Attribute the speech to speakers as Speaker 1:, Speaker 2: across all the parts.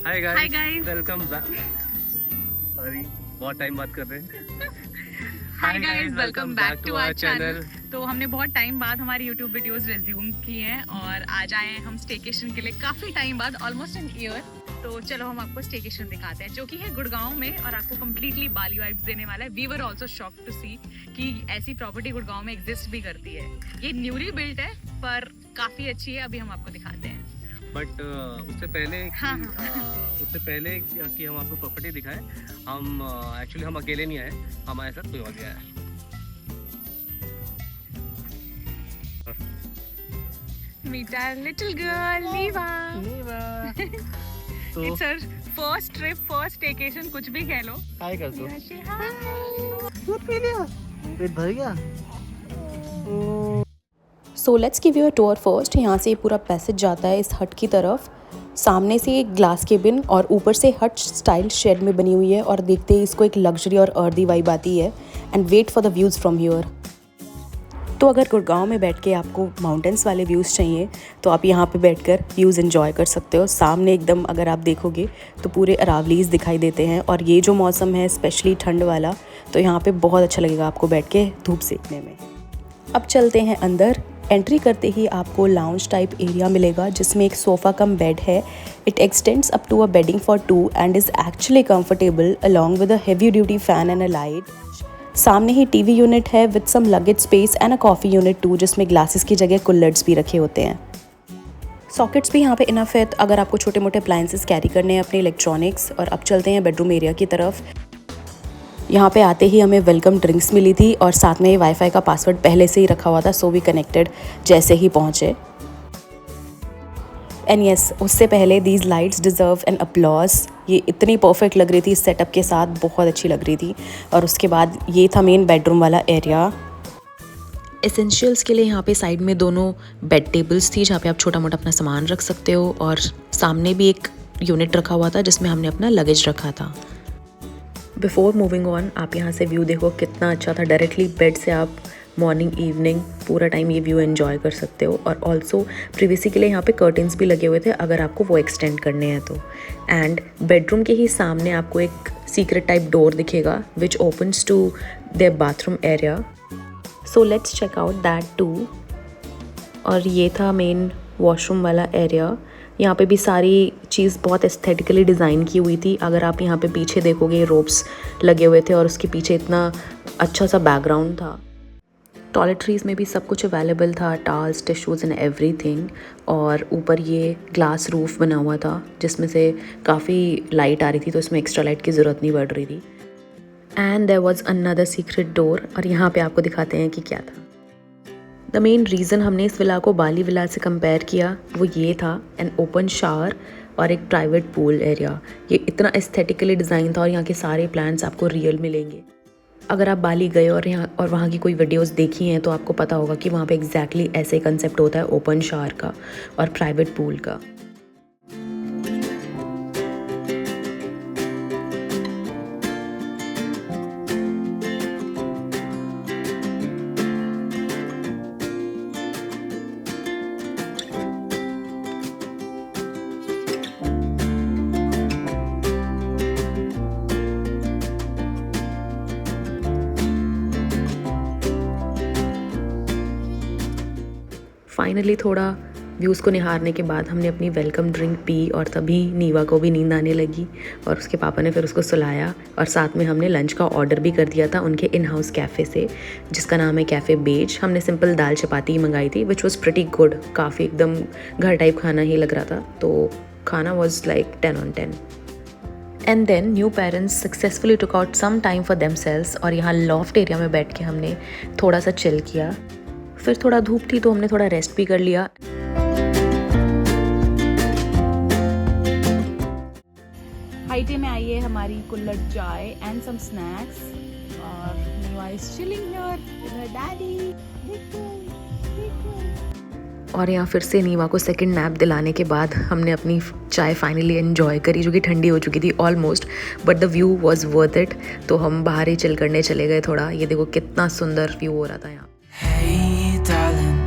Speaker 1: हाय
Speaker 2: Hi
Speaker 1: guys,
Speaker 2: guys.
Speaker 1: Welcome back. Sorry, बहुत time बात कर रहे हैं।
Speaker 2: Hi
Speaker 1: Hi
Speaker 2: guys,
Speaker 1: guys,
Speaker 2: welcome back to our channel. तो हमने बहुत टाइम बाद हमारी YouTube वीडियोस रिज्यूम की हैं और आज आए हैं हम स्टेकेशन के लिए काफ़ी टाइम बाद, ऑलमोस्ट एन ईयर। तो चलो हम आपको स्टेकेशन दिखाते हैं जो कि है गुड़गांव में और आपको कम्प्लीटली बाली वाइब्स देने वाला है। We were also shocked to see कि ऐसी प्रॉपर्टी गुड़गांव में एग्जिस्ट भी करती है। ये न्यूली बिल्ट है पर काफ़ी अच्छी है, अभी हम आपको दिखाते हैं।
Speaker 1: बट उससे पहले
Speaker 2: हाँ,
Speaker 1: कि हम आपको प्रॉपर्टी दिखाएं, हम एक्चुअली हम अकेले नहीं आए, हमारे साथ कोई और भी आया है।
Speaker 2: Meet our little girl, Niva.
Speaker 1: तो
Speaker 2: It's her first trip, first staycation, कुछ भी कह लो।
Speaker 1: हाय कर दो।
Speaker 3: दूध पी लिया, पेट भर गया।
Speaker 4: So let's give you a tour first. यहाँ से पूरा पैसेज जाता है इस हट की तरफ। सामने से एक ग्लास केबिन और ऊपर से हट स्टाइल शेड में बनी हुई है और देखते ही इसको एक लग्जरी और अर्दी वाइब आती है। And wait for the views from here. तो अगर गुड़गांव में बैठ के आपको माउंटेन्स वाले व्यूज़ चाहिए तो आप यहाँ पे बैठकर व्यूज़ एंजॉय कर सकते हो। सामने एकदम अगर आप देखोगे तो पूरे अरावलीज़ दिखाई देते हैं और ये जो मौसम है स्पेशली ठंड वाला, तो यहाँ पे बहुत अच्छा लगेगा आपको बैठ के धूप सेकने में। अब चलते हैं अंदर। एंट्री करते ही आपको लाउंज टाइप एरिया मिलेगा जिसमें एक सोफ़ा कम बेड है। It extends up to a bedding for 2 and is actually comfortable along with a heavy duty fan and a light. सामने ही टीवी यूनिट है with some luggage space and a coffee unit too, जिसमें glasses की जगह कुल्लर्स भी रखे होते हैं। सॉकेट्स भी यहाँ पे इनफ है अगर आपको छोटे मोटे अप्लायंसेस कैरी करने हैं अपने इलेक्ट्रॉनिक्स। और अब चलते हैं बेडरूम एरिया की तरफ। यहाँ पे आते ही हमें वेलकम ड्रिंक्स मिली थी और साथ में वाईफाई का पासवर्ड पहले से ही रखा हुआ था, सो वी कनेक्टेड जैसे ही पहुँचे। एंड यस, उससे पहले these lights deserve an applause. ये इतनी परफेक्ट लग रही थी इस सेटअप के साथ, बहुत अच्छी लग रही थी। और उसके बाद ये था मेन बेडरूम वाला एरिया। एसेंशियल्स के लिए यहाँ पे साइड में दोनों बेड टेबल्स थी जहाँ पे आप छोटा मोटा अपना सामान रख सकते हो और सामने भी एक यूनिट रखा हुआ था जिसमें हमने अपना लगेज रखा था। बिफोर मूविंग ऑन, आप यहाँ से व्यू देखो कितना अच्छा था। डायरेक्टली बेड से आप मॉर्निंग इवनिंग पूरा टाइम ये व्यू एंजॉय कर सकते हो। और ऑल्सो प्रिवेसी के लिए यहाँ पे कर्टन्स भी लगे हुए थे अगर आपको वो एक्सटेंड करने हैं तो। एंड बेडरूम के ही सामने आपको एक सीक्रेट टाइप डोर दिखेगा which opens to their bathroom area. So let's check out that too. और ये था मेन वॉशरूम वाला एरिया। यहाँ पे भी सारी चीज़ बहुत एस्थेटिकली डिज़ाइन की हुई थी। अगर आप यहाँ पे पीछे देखोगे रोप्स लगे हुए थे और उसके पीछे इतना अच्छा सा बैकग्राउंड था। टॉयलेटरीज़ में भी सब कुछ अवेलेबल था, टाल्स, टिश्यूज़ एंड एवरीथिंग। और ऊपर ये ग्लास रूफ बना हुआ था जिसमें से काफ़ी लाइट आ रही थी, तो इसमें एक्स्ट्रा लाइट की ज़रूरत नहीं पड़ रही थी। And there was another secret door और यहाँ पे आपको दिखाते हैं कि क्या था। द मेन रीज़न हमने इस विला को बाली विला से कंपेयर किया वो ये था, एन ओपन शावर और एक प्राइवेट पूल एरिया। ये इतना एस्थेटिकली डिज़ाइन था और यहाँ के सारे प्लान्स आपको रियल मिलेंगे। अगर आप बाली गए और वहाँ की कोई वीडियोस देखी हैं तो आपको पता होगा कि वहाँ पे एग्जैक्टली ऐसे कंसेप्ट होता है ओपन शावर का और प्राइवेट पूल का। फाइनली थोड़ा व्यूज़ को निहारने के बाद हमने अपनी वेलकम ड्रिंक पी और तभी नीवा को भी नींद आने लगी और उसके पापा ने फिर उसको सुलाया। और साथ में हमने लंच का ऑर्डर भी कर दिया था उनके इन हाउस कैफ़े से जिसका नाम है कैफ़े बेज। हमने सिंपल दाल चपाती ही मंगाई थी विच वॉज़ प्रिटी गुड। काफ़ी एकदम घर टाइप खाना ही लग रहा था, तो खाना was like 10 on 10। And then new parents successfully took out some time for themselves और यहाँ लॉफ्ट एरिया में बैठ के हमने थोड़ा सा चिल किया। फिर थोड़ा धूप थी तो हमने थोड़ा रेस्ट भी कर लिया।
Speaker 2: हाईटे में आई है हमारी कुल्हड़ चाय एंड सम स्नैक्स और Neeva is chilling here with her daddy.
Speaker 4: और यहाँ फिर से नीवा को सेकंड नैप दिलाने के बाद हमने अपनी चाय फाइनली एंजॉय करी जो कि ठंडी हो चुकी थी almost, but the view was worth it. तो हम बाहर ही चिल करने चले गए थोड़ा। ये देखो कितना सुंदर व्यू हो रहा था यहाँ।
Speaker 5: Hey darling,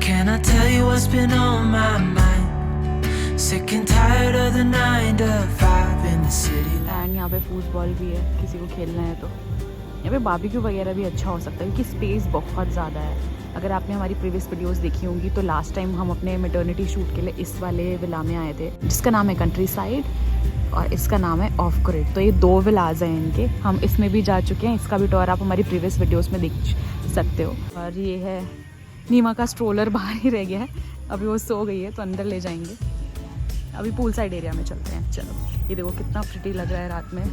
Speaker 5: can I tell you what's been on my mind? Sick and tired of the 9 to 5 in the city.
Speaker 2: And यहाँ पे फुटबॉल भी है, किसी को खेलना है तो। यहाँ पे बारबेक्यू वगैरह भी अच्छा हो सकता है क्योंकि स्पेस बहुत ज़्यादा है। अगर आपने हमारी प्रीवियस वीडियोस देखी होंगी तो लास्ट टाइम हम अपने मैटरनिटी शूट के लिए इस वाले विला में आए थे जिसका नाम है कंट्री साइड और इसका नाम है ऑफ ग्रिड। तो ये 2 विलाज हैं इनके, हम इसमें भी जा चुके हैं, इसका भी टूर आप हमारी प्रीवियस वीडियोस में देख सकते हो। और ये है नीमा का स्ट्रोलर बाहर ही रह गया है, अभी वो सो गई है तो अंदर ले जाएंगे। अभी पूल साइड एरिया में चलते हैं। चलो, ये देखो कितना प्रिटी लग रहा है रात में।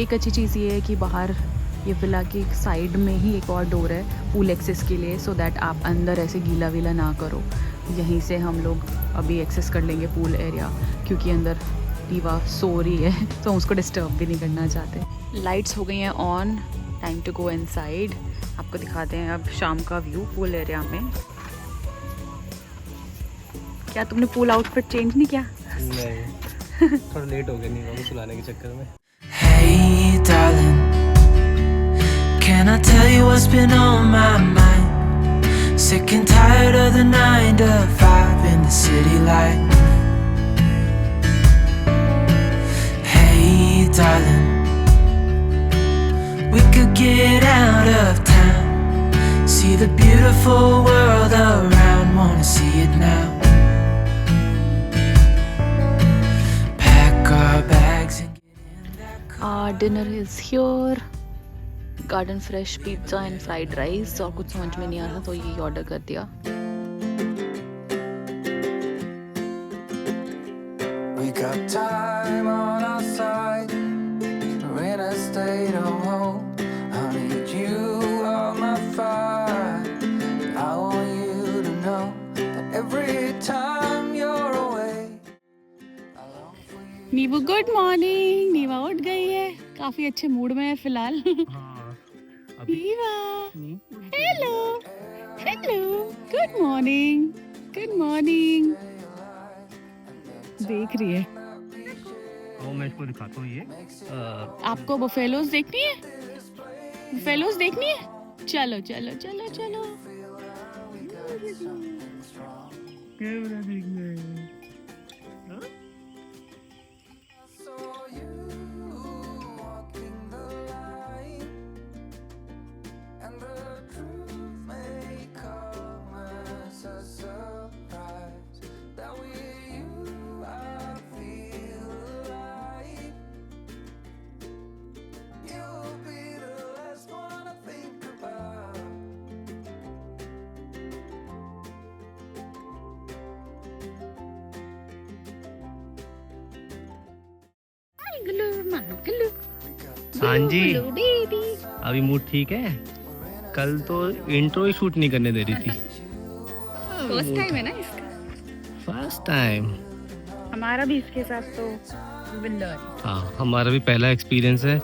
Speaker 2: एक अच्छी चीज़ ये है कि बाहर ये विला की साइड में ही एक और डोर है पूल एक्सेस के लिए, सो दैट आप अंदर ऐसे गीला वीला ना करो। यहीं से हम लोग अभी एक्सेस कर लेंगे पूल एरिया क्योंकि अंदर नीवा सो रही है तो हम उसको डिस्टर्ब भी नहीं करना चाहते। लाइट्स हो गई हैं on, time to go inside. आपको दिखाते हैं अब शाम का व्यू पूल एरिया में। क्या तुमने पूल आउटफिट चेंज नहीं किया?
Speaker 1: नहीं, थोड़ा लेट हो गया नीवा को सुलाने के चक्कर में।
Speaker 5: Hey darling, can I tell you what's been on my mind? Sick and tired of the 9 to 5 in the city life. Hey darling, we could get out of town, see the beautiful world around, wanna see it now. Pack our bags and
Speaker 2: dinner is here. Garden fresh pizza and fried rice, और कुछ समझ में नहीं आ रहा तो ये order कर दिया।
Speaker 5: we got time on our side. We're in a state of hope. I need you on my fire. I want you to know that every time you're away, I long for you.
Speaker 2: Neevu good morning. Neeva उठ गई है, काफ़ी अच्छे mood में है फिलहाल। Neeva hello hello, good morning good morning. देख रही है।
Speaker 1: मैं इसको दिखाता हूँ। ये
Speaker 2: आपको बफेलोज देखनी है? बफेलोज देखनी है? चलो चलो चलो चलो।
Speaker 1: कैमरा देखना है।
Speaker 5: Saw you walking the line, and the truth may come as a surprise. That with you I feel alive. You'll be the last one I think about.
Speaker 1: हाँ जी, अभी मूड ठीक है। कल तो इंट्रो ही शूट नहीं करने दे रही थी।
Speaker 2: फर्स्ट टाइम है ना इसका?
Speaker 1: फर्स्ट टाइम
Speaker 2: हमारा भी इसके साथ तो विल लर्न।
Speaker 1: हाँ, हमारा भी पहला एक्सपीरियंस है।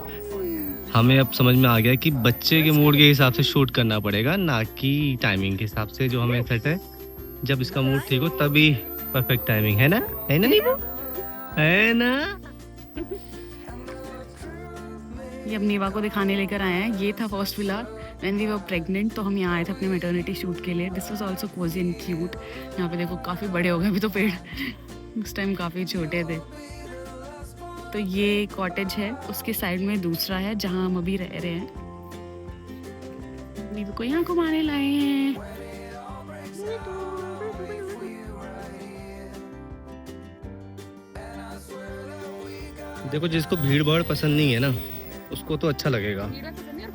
Speaker 1: हमें अब समझ में आ गया कि बच्चे के मूड के हिसाब से शूट करना पड़ेगा, ना कि टाइमिंग के हिसाब से जो हमें सेट है। जब इसका मूड ठीक हो तभी परफेक्ट टाइमिंग है ना? है ना नीबू? है ना?
Speaker 2: ये अब नीवा को दिखाने लेकर आए हैं। ये था first villa when we were pregnant, तो हम यहाँ आए थे अपने मैटरनिटी शूट के लिए। This was also Cozi and cute. यहाँ पे देखो काफ़ी बड़े हो गए अभी तो पेड़, उस टाइम काफ़ी छोटे थे। तो ये कॉटेज है, उसके साइड में दूसरा है जहाँ हम अभी रह रहे हैं। नीवा को यहाँ घुमाने लाए हैं।
Speaker 1: देखो, जिसको भीड़ भाड़ पसंद नहीं है ना, उसको तो अच्छा लगेगा।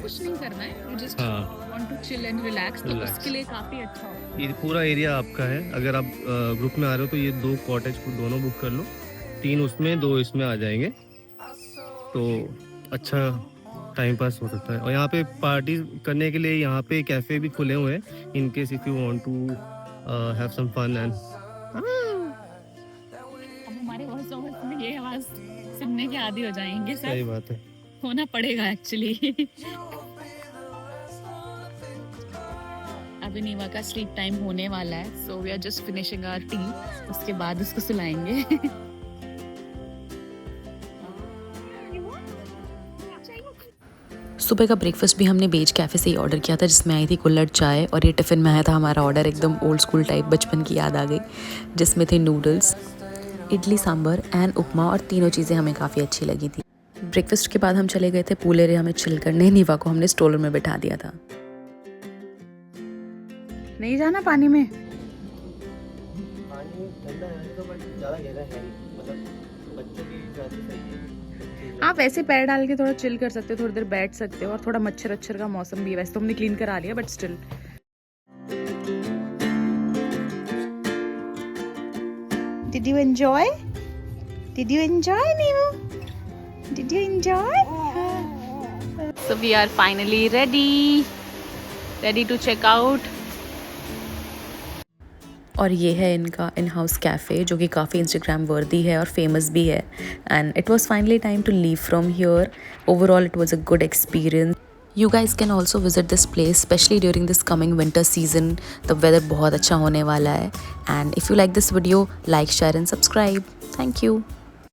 Speaker 2: कुछ नहीं करना है, जस्ट
Speaker 1: हाँ,
Speaker 2: want to chill and relax, तो
Speaker 1: Relax.
Speaker 2: उसके लिए काफ़ी अच्छा हो।
Speaker 1: ये पूरा एरिया आपका है। अगर आप ग्रुप में आ रहे हो तो ये 2 कॉटेज को दोनों बुक कर लो। 3 उसमें 2 इसमें आ जाएंगे, तो अच्छा टाइम पास हो सकता है। और यहाँ पे पार्टी करने के लिए यहाँ पे कैफ़े भी खुले हुए हैं, in case if you want to have some fun and.
Speaker 2: अब हमारे वॉइस ओवर में ये आवाज़ सुनने के आदी हो जाएंगे सर।
Speaker 1: सही बात है।
Speaker 2: होना पड़ेगा एक्चुअली। अभी नीवा का स्लीप टाइम होने वाला है, so we are just finishing our tea. उसके बाद उसको सुलाएंगे।
Speaker 4: सुबह का ब्रेकफास्ट भी हमने बेज कैफ़े से ही ऑर्डर किया था, जिसमें आई थी कुल्हड़ चाय, और ये टिफ़िन में आया था हमारा ऑर्डर। एकदम ओल्ड स्कूल टाइप, बचपन की याद आ गई, जिसमें थे नूडल्स, इडली सांभर एंड उपमा, और तीनों चीज़ें हमें काफ़ी अच्छी लगी थी। ब्रेकफास्ट के बाद हम चले गए थे पूल एरिया में चिल करने। नीवा को हमने स्ट्रोलर में बिठा दिया था।
Speaker 2: नहीं जाना पानी में?
Speaker 1: पानी ठंडा है तो बट ज़्यादा गहरा है नहीं, मतलब बच्चों की हिसाब से सही है।
Speaker 2: आप ऐसे पैर डाल के थोड़ा चिल कर सकते हो, थोड़ी देर बैठ सकते हो, और थोड़ा मच्छर अच्छर का मौसम भी है। वैसे तो हमने क्लीन करा लिया but still. Did you enjoy? Did you enjoy, Neemu? Did you enjoy? So we are finally ready to check out.
Speaker 4: और ये है इनका इन हाउस कैफ़े, जो कि काफ़ी इंस्टाग्राम वर्दी है और फेमस भी है। And it was finally time to leave from here. Overall it was a good experience. You guys can also visit this place, specially during this coming winter season. The weather बहुत अच्छा होने वाला है। And if you like this video, like, share and subscribe. Thank you.